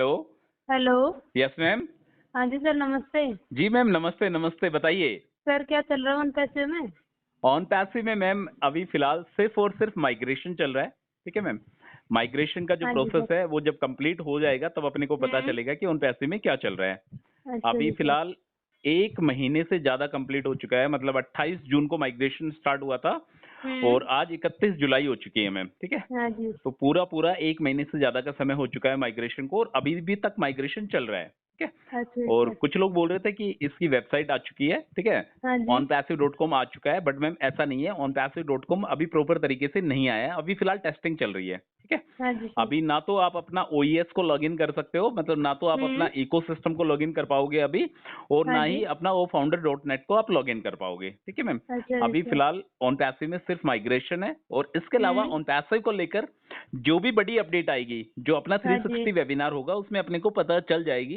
Hello. Hello. Yes ma'am. हाँ जी sir, नमस्ते। जी ma'am, नमस्ते नमस्ते, बताइए। सर क्या चल रहा है उन पैसे में? ऑन पैसिव में मैम अभी फिलहाल सिर्फ और सिर्फ माइग्रेशन चल रहा है। ठीक है मैम। माइग्रेशन का जो हाँ जी प्रोसेस सर। है वो जब कंप्लीट हो जाएगा तब अपने को पता हम्म। चलेगा कि ऑन पैसिव में क्या चल रहा है। अच्छा अभी जी सर। फिलहाल 1 महीने से ज्यादा कंप्लीट हो चुका है, मतलब 28 जून को माइग्रेशन स्टार्ट हुआ था हम्म। और आज 31 जुलाई हो चुकी है मैम। ठीक है। हाँ जी। तो पूरा पूरा 1 महीने से ज्यादा का समय हो चुका है माइग्रेशन को और अभी भी तक माइग्रेशन चल रहा है। ठीक है। अच्छा और सर। कुछ लोग बोल रहे थे कि इसकी वेबसाइट आ चुकी है। ठीक है। हाँ जी। onpassive.com आ चुका है, बट मैम ऐसा नहीं है। onpassive.com अभी प्रॉपर तरीके से नहीं आया है, अभी फिलहाल टेस्टिंग चल रही है। ठीक है। हाँ जी सर। अभी ना तो आप अपना ओईएस को लॉगिन कर सकते हो, मतलब ना तो आप हम्म। अपना इकोसिस्टम को लॉगिन कर पाओगे अभी, और हाँ ना जी। ही अपना वो फाउंडर डॉट नेट को आप लॉगिन कर पाओगे। ठीक है मैम। अच्छा जी अभी सर। फिलहाल ऑन पैसिव में सिर्फ माइग्रेशन है, और इसके अलावा हम्म। ऑन पैसिव को लेकर जो भी बड़ी अपडेट आएगी, जो अपना हाँ जी। 360 वेबिनार होगा, उसमें अपने को पता चल जाएगी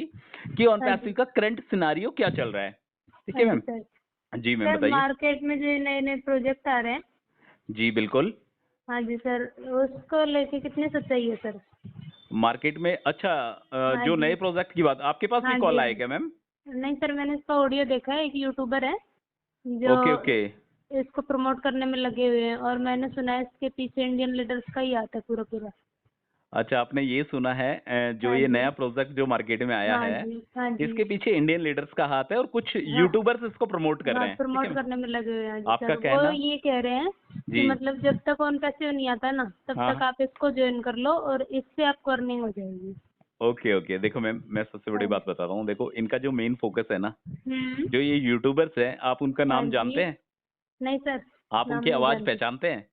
कि ऑन हाँ पैसिव जी। का करंट सिनारियो क्या चल रहा है। ठीक हाँ है जी मैम। सर। जी मैम, सर बताइए। मार्केट में जो नए नए प्रोजेक्ट आ रहे हैं। जी बिल्कुल। हाँ जी सर। उसको लेके कितनी सच्चाई है सर? मार्केट में अच्छा, हाँ जो जी। नए प्रोजेक्ट की बात, आपके पास भी हाँ जी। कॉल हाँ आया जी। क्या मैम? नहीं सर, मैंने इसका ऑडियो देखा है। एक यूट्यूबर है जो ओके ओके। इसको प्रमोट करने में लगे हुए हैं, और मैंने सुना है इसके पीछे इंडियन लीडर्स का ही हाथ है पूरा पूरा। अच्छा, आपने ये सुना है, जो हाँ ये जी। नया प्रोजेक्ट जो मार्केट में आया हाँ है, जी। हाँ जी। इसके पीछे इंडियन लीडर्स का हाथ है और कुछ हाँ। यूट्यूबर्स इसको प्रमोट कर हाँ, रहे हैं। ठीक है प्रमोट मैम? करने में लगे हुए हैं जी आपका सर। वो कहना? ये कह रहे हैं कि जी। मतलब जब तक ऑन पैसिव नहीं आता ना, तब हाँ तक हाँ। आप इसको ज्वाइन कर लो और इससे आपको अर्निंग हो जाएगी। ओके ओके, देखो मैम, मैं सबसे बड़ी हाँ बात बताता हूँ। देखो, इनका जो मेन फोकस है ना, हम्म। जो ये यूट्यूबर्स हैं, आप उनका हाँ नाम जी। जानते हैं? नहीं सर, आप नाम उनकी नहीं आवाज जानती। पहचानते हैं?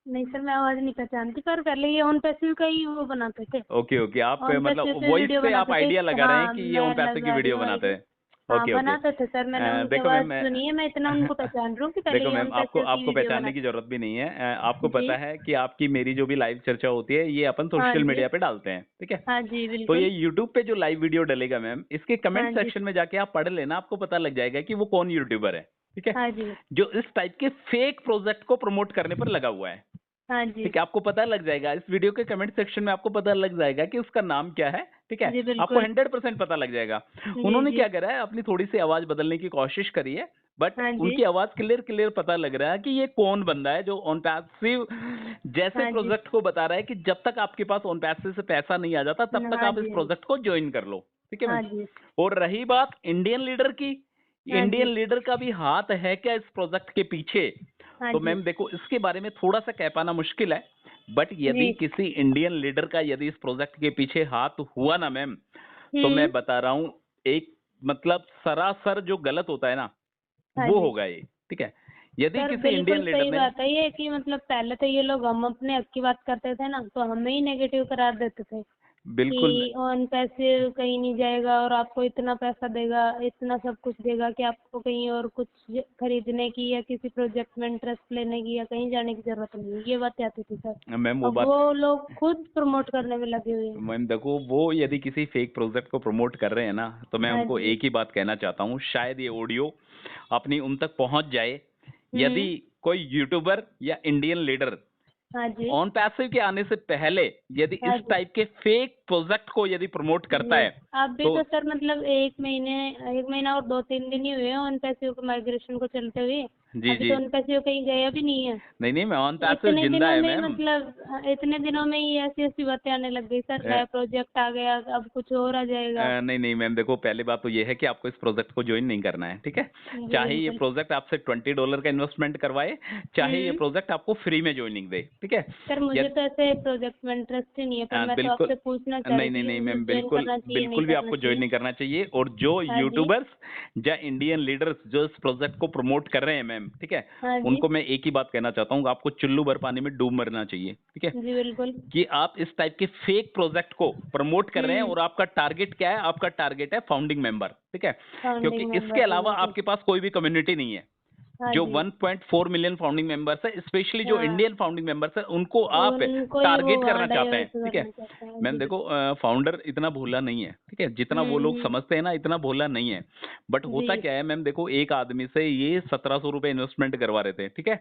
नहीं सर, मैं आवाज नहीं पहचानती, पर पहले ये ऑन पैसिव का ही वो बनाते थे। ओके ओके, आप ऑन मतलब पैसिव पे वॉइस वीडियो से आप बनाते थे। आइडिया लगा रहे हैं हाँ, कि ये मैं ऑन पैसे की लगा रही वीडियो हूँ बनाते आइडिया। हैं। हाँ, ओके ओके। बनाते थे सर। मैंने उनकी देखो आवाज मैम, सुनी है, मैं इतना उनको पहचान रहा हूँ कि पहले देखो ये मैम, ऑन आपको पैसिव की आपको वीडियो पहचानने की बनाते जरूरत भी नहीं है। थे। आपको जी। पता है कि आपकी मेरी जो भी लाइव चर्चा होती है, ये अपन हाँ सोशल जी। मीडिया पे डालते हैं। ठीक है। हाँ जी, तो ये बिल्कुल। यूट्यूब पे जो लाइव वीडियो डलेगा मैम, इसके कमेंट हाँ जी। सेक्शन में जाके आप पढ़ लेना, आपको पता लग जाएगा कि वो कौन यूट्यूबर है। ठीक है। हाँ जी। जो इस टाइप के फेक प्रोजेक्ट को प्रमोट करने पर लगा हुआ है। हाँ जी। ठीक है, आपको पता लग जाएगा इस वीडियो के कमेंट सेक्शन में, आपको पता लग जाएगा कि उसका नाम क्या है। ठीक है। जी, आपको बिल्कुल। 100% पता लग जाएगा। जी, उन्होंने जी। क्या करा है, अपनी थोड़ी सी आवाज बदलने की कोशिश करी है, बट हाँ जी। उनकी आवाज क्लियर क्लियर पता लग रहा है कि ये कौन बंदा है जो ऑन पैसिव जैसे हाँ जी। प्रोजेक्ट को बता रहा है कि जब तक आपके पास ऑन पैसिव से पैसा नहीं आ जाता तब तक हाँ आप इस जी। प्रोजेक्ट को ज्वाइन कर लो। ठीक है मैम। हाँ जी। और रही बात इंडियन लीडर की, हाँ इंडियन जी। लीडर का भी हाथ है क्या इस प्रोजेक्ट के पीछे? हाँ तो जी। मैम देखो, इसके बारे में थोड़ा सा कह पाना मुश्किल है, बट जी। यदि किसी इंडियन लीडर का यदि इस प्रोजेक्ट के पीछे हाथ हुआ ना मैम, तो हम्म। मैं बता रहा हूँ, एक मतलब सरासर जो गलत होता है ना, हाँ वो जी। होगा ये। ठीक है। यदि सर किसी इंडियन बिल्कुल लीडर सही ने, बात है ये, कि मतलब पहले तो ये लोग हम अपने हक की बात करते थे ना, तो हमें ही नेगेटिव करार देते थे बिल्कुल कि ऑन पैसे कहीं नहीं जाएगा और आपको इतना पैसा देगा, इतना सब कुछ देगा कि आपको कहीं और कुछ खरीदने की या किसी प्रोजेक्ट में इंटरेस्ट लेने की या कहीं जाने की जरूरत नहीं है, ये बातें आती थी सर। मैम वो अब बात, वो लोग खुद प्रमोट करने में लगे हुए हैं। मैम देखो, वो यदि किसी फेक प्रोजेक्ट को प्रमोट कर रहे हैं ना, तो मैं हाँ उनको जी। एक ही बात कहना चाहता हूँ, शायद ये ऑडियो अपनी उन तक पहुंच जाए। यदि हम्म। कोई यूट्यूबर या इंडियन लीडर हाँ जी। ऑन पैसिव के आने से पहले यदि हाँ इस जी। टाइप के फेक प्रोजेक्ट को यदि प्रमोट करता जी। है, अभी तो तो सर मतलब एक महीना और 2-3 दिन ही हुए हैं उन पैसे को माइग्रेशन को चलते हुए। जी अभी जी। तो उन पैसे कहीं गया भी नहीं है। नहीं मैं ऑन पैसिव इतने जिंदा दिनों है में ही मैम। मतलब इतने दिनों में ही ऐसी ऐसी बातें आने लग गई सर, नया प्रोजेक्ट आ गया, अब कुछ और आ जाएगा। नहीं मैम, देखो, पहली बात तो ये है कि आपको इस प्रोजेक्ट को ज्वाइन नहीं करना है। ठीक है। जी चाहे ये बिल्कुल। प्रोजेक्ट आपसे $20 का इन्वेस्टमेंट करवाए, चाहे ये हम्म। प्रोजेक्ट आपको फ्री में ज्वाइनिंग दे। ठीक है। सर मुझे यदि तो ऐसे प्रोजेक्ट में इंटरेस्ट ही नहीं है, पर मैं तो बिल्कुल आपसे पूछना चाह नहीं रही नहीं थी नहीं मुझे मैम, ज्वाइन बिल्कुल करना चाहिए नहीं बिल्कुल भी करना आपको ज्वाइन चाहिए। नहीं करना चाहिए। और जो हाँ जी। यूट्यूबर्स या इंडियन लीडर्स जो इस प्रोजेक्ट को प्रमोट कर रहे हैं मैम, ठीक है, हाँ जी। उनको मैं एक ही बात कहना चाहता हूँ, आपको चुल्लू भर पानी में डूब मरना चाहिए। ठीक है। जी बिल्कुल। कि आप इस टाइप के फेक प्रोजेक्ट को प्रमोट कर रहे हैं, हम्म। और आपका टारगेट क्या है? आपका टारगेट है फाउंडिंग मेंबर। ठीक है। क्योंकि फाउंडिंग इसके मेंबर जी अलावा बिल्कुल। आपके पास कोई भी कम्युनिटी नहीं है। हाँ जो जी। 1.4 मिलियन फाउंडिंग मेंबर्स है, स्पेशली जो हाँ, इंडियन फाउंडिंग मेंबर्स है, उनको आप उनको ही वो टारगेट वहाँ करना चाहते हैं। डाइवर्ट ठीक है। करना चाहते हैं जी मैम देखो, बिल्कुल। फाउंडर इतना भोला नहीं है। ठीक है। जितना वो लोग हम्म। समझते हैं ना, इतना भोला नहीं है। बट होता जी। क्या है मैम, देखो, एक आदमी से ये 1700 रुपए इन्वेस्टमेंट करवा रहे थे। ठीक है।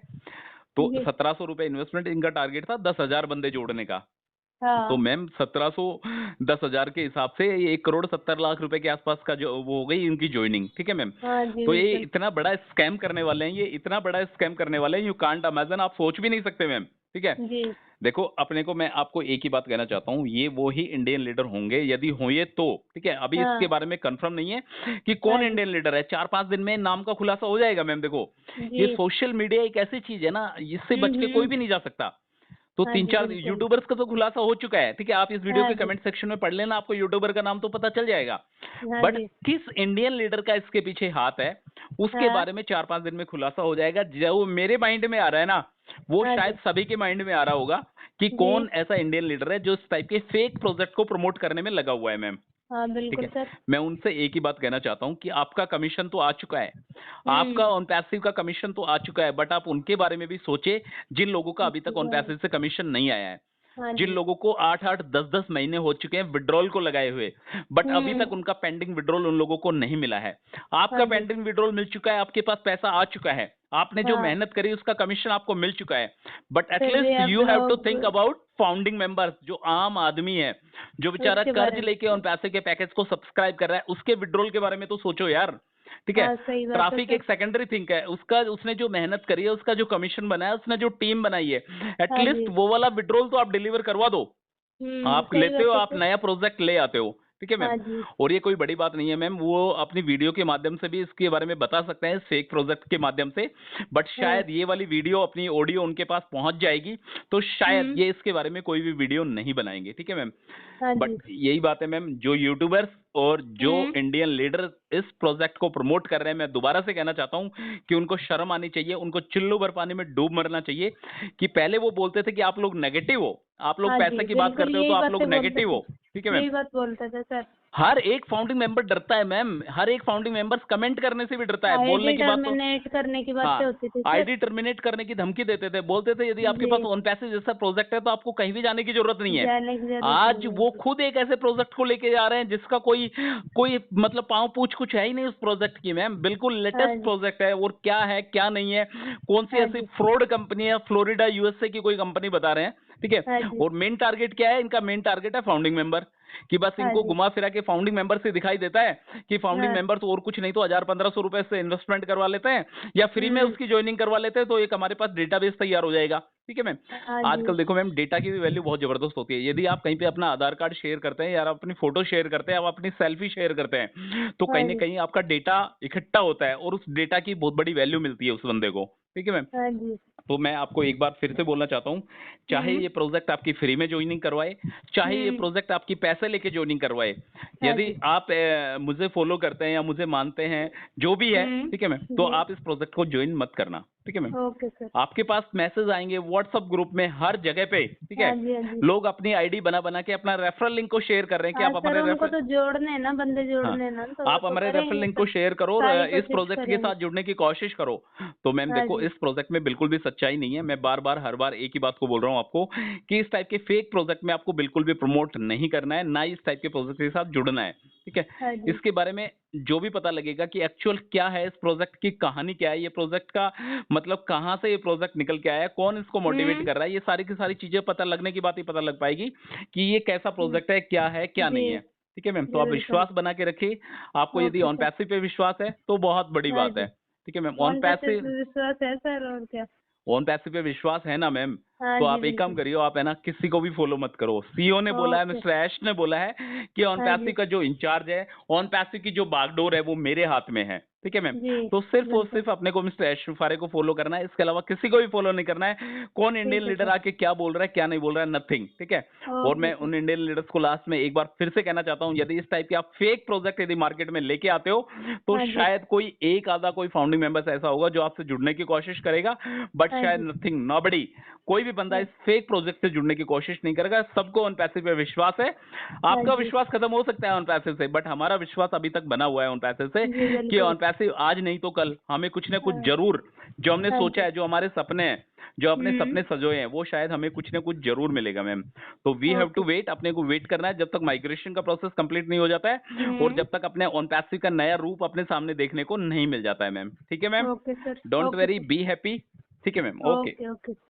तो जी। 1700 रुपए इन्वेस्टमेंट, इनका टारगेट था 10,000 बंदे जोड़ने का। हाँ तो मैम 1710,000 के हिसाब से ये 1,70,00,000 रुपए के आसपास का जो वो हो गई इनकी ज्वाइनिंग, ठीक है मैम। हाँ जी तो ये बिल्कुल। इतना बड़ा स्कैम करने वाले हैं, ये इतना बड़ा स्कैम करने वाले हैं, यू कांट इमेजिन, आप सोच भी नहीं सकते मैम, ठीक है। जी देखो अपने को, मैं आपको एक ही बात कहना चाहता हूँ, ये वो ही इंडियन लीडर होंगे यदि होंगे तो, ठीक है। अभी इसके हाँ बारे में कंफर्म नहीं है कि हाँ कौन जी इंडियन लीडर है, 4-5 दिन में नाम का खुलासा हो जाएगा मैम। देखो जी। ये सोशल मीडिया एक ऐसी चीज है ना, इससे बच के कोई हम्म। भी नहीं जा सकता। तो हाँ तीन जी चार बिल्कुल। यूट्यूबर्स का तो खुलासा हो चुका है, ठीक है। आप इस वीडियो हाँ के जी कमेंट सेक्शन में पढ़ लेना, आपको यूट्यूबर का नाम तो पता चल जाएगा। हाँ बट जी किस इंडियन लीडर का इसके पीछे हाथ है, उसके हाँ बारे में 4-5 दिन में खुलासा हो जाएगा। जो मेरे माइंड में आ रहा है ना, वो हाँ शायद जी सभी के माइंड में आ रहा होगा कि जी। कौन ऐसा इंडियन लीडर है जो इस टाइप के फेक प्रोजेक्ट को प्रमोट करने में लगा हुआ है मैम, हाँ ठीक बिल्कुल है। सर। मैं उनसे एक ही बात कहना चाहता हूँ कि आपका कमीशन तो आ चुका है, हम्म। आपका ऑन पैसिव का कमीशन तो आ चुका है, बट आप उनके बारे में भी सोचे जिन लोगों का अभी तक ऑन हाँ पैसिव से कमीशन नहीं आया है, हाँ जिन जी। लोगों को 8-8 10-10 महीने हो चुके हैं विड्रॉल को लगाए हुए, बट अभी हम्म। तक उनका पेंडिंग विड्रॉल उन लोगों को नहीं मिला है। हाँ आपका जी पेंडिंग विड्रॉल मिल चुका है, आपके पास पैसा आ चुका है, आपने जो हाँ। मेहनत करी उसका कमीशन आपको मिल चुका है, बट फिर भी एटलीस्ट आप यू हैव टू लोग थिंक अबाउट फाउंडिंग मेंबर्स, जो आम आदमी है, जो बेचारा उसके कर्ज बारे में। लेके उन पैसे के पैकेज को सब्सक्राइब कर रहा है, उसके विड्रॉल के बारे में तो सोचो यार, ठीक है। हाँ सही बात है ट्रैफिक सर। एक सेकेंडरी थिंग है, उसका उसने जो मेहनत करी है, उसका जो कमीशन बनाया, उसने जो टीम बनाई है, हाँ जी। एटलीस्ट वो वाला विड्रॉल तो आप डिलीवर करवा दो। आप सही लेते बात हो, है आप सर। नया प्रोजेक्ट ले आते हो, ठीक है मैम। हाँ जी और ये कोई बड़ी बात नहीं है मैम, वो अपनी वीडियो के माध्यम से भी इसके बारे में बता सकते हैं, फेक प्रोजेक्ट के माध्यम से। बट हाँ। शायद ये वाली वीडियो, अपनी ऑडियो उनके पास पहुंच जाएगी, तो शायद हम्म। ये इसके बारे में कोई भी वीडियो नहीं बनाएंगे, ठीक है मैम। हाँ बट जी। यही बात है मैम, जो यूट्यूबर्स और जो हम्म। इंडियन लीडर इस प्रोजेक्ट को प्रमोट कर रहे हैं, मैं दोबारा से कहना चाहता हूं कि उनको शर्म आनी चाहिए, उनको चिल्लो भर पानी में डूब मरना चाहिए। कि पहले वो बोलते थे कि आप लोग नेगेटिव हो, आप लोग हाँ जी पैसे की बात बिल्कुल करते हो तो यही आप बातें लोग बोलते नेगेटिव थे। हो, ठीक है मैम। यही बात बोलते थे सर। हर एक फाउंडिंग मेंबर डरता है मैम, हर एक फाउंडिंग मेंबर्स कमेंट करने से भी डरता है, बोलने आईडी की बात तो, टर्मिनेट करने की बातें हाँ, होती थी सर। आईडी टर्मिनेट करने की धमकी देते थे, बोलते थे यदि आपके जी पास ऑन पैसे जैसा प्रोजेक्ट है तो आपको कहीं भी जाने की जरूरत नहीं है। जाने की जरूरत आज नहीं वो है। खुद एक ऐसे प्रोजेक्ट को लेके जा रहे हैं जिसका कोई कोई मतलब पांव पूछ कुछ है ही नहीं उस प्रोजेक्ट की मैम, बिल्कुल हाँ लेटेस्ट जी प्रोजेक्ट है, और क्या है क्या नहीं है, कौन सी हाँ ऐसी जी फ्रॉड कंपनी है, फ्लोरिडा यूएसए की कोई कंपनी बता रहे हैं, ठीक है। हाँ जी और मेन टारगेट क्या है इनका, मेन टारगेट है फाउंडिंग मेंबर, कि बस हाँ इनको जी घुमा फिरा के फाउंडिंग मेंबर से दिखाई देता है कि फाउंडिंग हाँ। मेंबर तो और कुछ नहीं तो 1000-1500 रुपए से इन्वेस्टमेंट करवा लेते हैं, या फ्री में हम्म। उसकी ज्वाइनिंग करवा लेते हैं, तो एक हमारे पास डेटाबेस तैयार हो जाएगा, ठीक है मैम। हाँ जी आजकल देखो मैम, डेटा की भी वैल्यू बहुत जबरदस्त होती है। यदि आप कहीं पे अपना आधार कार्ड शेयर करते हैं, या आप अपनी फोटो शेयर करते हैं, आप अपनी सेल्फी शेयर करते हैं, तो कहीं हाँ ना जी कहीं आपका डेटा इकट्ठा होता है, और उस डेटा की बहुत बड़ी वैल्यू मिलती है उस बंदे को, ठीक है मैम। हाँ जी। तो मैं आपको एक बार फिर से बोलना चाहता हूँ, चाहे हम्म। ये प्रोजेक्ट आपकी फ्री में ज्वाइनिंग करवाए, चाहे ये हम्म। प्रोजेक्ट आपकी पैसे लेके ज्वाइनिंग करवाए, हाँ यदि जी। आप मुझे फॉलो करते हैं या मुझे मानते हैं, जो भी है, ठीक है मैम, तो जी। आप इस प्रोजेक्ट को ज्वाइन मत करना, ठीक है मैम। Okay sir. आपके पास मैसेज आएंगे व्हाट्सएप ग्रुप में, हर जगह पे, ठीक है। हाँ जी हाँ जी। लोग अपनी आईडी बना बना के अपना रेफरल लिंक को शेयर कर रहे हैं कि हाँ आप सर हमारे उनको रेफरल, तो जोड़ने हैं ना, बंदे हाँ, जोड़ने हैं ना, तो वो आप तो हमारे रेफरल करेंगे लिंक को सर। शेयर करो और सारी इस कोशिश प्रोजेक्ट के करेंगे। साथ जुड़ने की कोशिश करो। तो मैम हाँ देखो, जी इस प्रोजेक्ट में बिल्कुल भी सच्चाई नहीं है, मैं बार बार हर बार एक ही बात को बोल रहा हूँ आपको, कि इस टाइप के फेक प्रोजेक्ट में आपको बिल्कुल भी प्रमोट नहीं करना है, ना इस टाइप के प्रोजेक्ट के साथ जुड़ना है, ठीक है। हाँ जी इसके बारे में जो भी पता लगेगा कि एक्चुअल क्या है, इस प्रोजेक्ट की कहानी क्या है, ये प्रोजेक्ट का मतलब कहाँ से ये प्रोजेक्ट निकल के आया है, कौन इसको मोटिवेट हम्म। कर रहा है, ये सारी की सारी चीजें पता लगने की बात ही पता लग पाएगी कि ये कैसा प्रोजेक्ट है क्या जी नहीं है, ठीक है मैम। तो जी आप बिल्कुल। विश्वास बना के रखिए। आपको यदि ओके ऑन सर। पैसिव पे विश्वास है तो बहुत बड़ी हाँ बात है, जी। ठीक है मैम। ऑन फोन पे से पैसिव, विश्वास है सर, और क्या। ऑन पैसिव पे विश्वास है ना मैम, हाँ तो जी आप एक काम बिल्कुल। करिए, आप है ना किसी को भी फॉलो मत करो। सीईओ ने बोला है, ओके। मिस्टर ऐश ने बोला है कि ऑन हाँ पैसिव जी का जो इंचार्ज है, ऑन पैसिव की जो बागडोर है वो मेरे हाथ में है, ठीक है मैम। जी तो सिर्फ और बिल्कुल। सिर्फ अपने को मिस्टर ऐश शुफारे को फॉलो करना है, इसके अलावा किसी को भी फॉलो नहीं करना है। कौन इंडियन ठीक है लीडर सर। आके क्या बोल रहा है क्या नहीं बोल रहा है, नथिंग, ठीक है। और ओके मैं सर। उन इंडियन लीडर्स को लास्ट में एक बार फिर से कहना चाहता हूँ, यदि इस टाइप के आप फेक प्रोजेक्ट यदि मार्केट में लेके आते हो, तो हाँ जी शायद कोई एक आधा कोई फाउंडिंग मेंबर्स ऐसा होगा जो आपसे जुड़ने की कोशिश करेगा, बट हाँ शायद जी नथिंग, नॉबडी, कोई भी बंदा हाँ इस फेक प्रोजेक्ट से जुड़ने की कोशिश नहीं करेगा। सबको ऑन पैसिव पे विश्वास है। हाँ आपका जी विश्वास खत्म हो सकता है ऑन पैसिव से, बट हमारा विश्वास अभी तक बना हुआ है ऑन पैसिव से, जी कि बिल्कुल। ऑन पैसिव आज नहीं तो कल हमें कुछ ना कुछ हाँ जरूर, जो हमने हाँ सोचा जी। है, जो हमारे सपने हैं, जो अपने हम्म। सपने सजोए हैं, वो शायद हमें कुछ ना कुछ जरूर मिलेगा मैम। तो we have to okay. Wait, अपने को वेट करना है जब तक माइग्रेशन का प्रोसेस कंप्लीट नहीं हो जाता है, और हम्म। जब तक अपने ऑन पैसिव का नया रूप अपने सामने देखने को नहीं मिल जाता है मैम, ठीक है ma'am. Okay sir. Don't okay very, sir. Be happy, ठीक है मैम, ओके। Okay okay.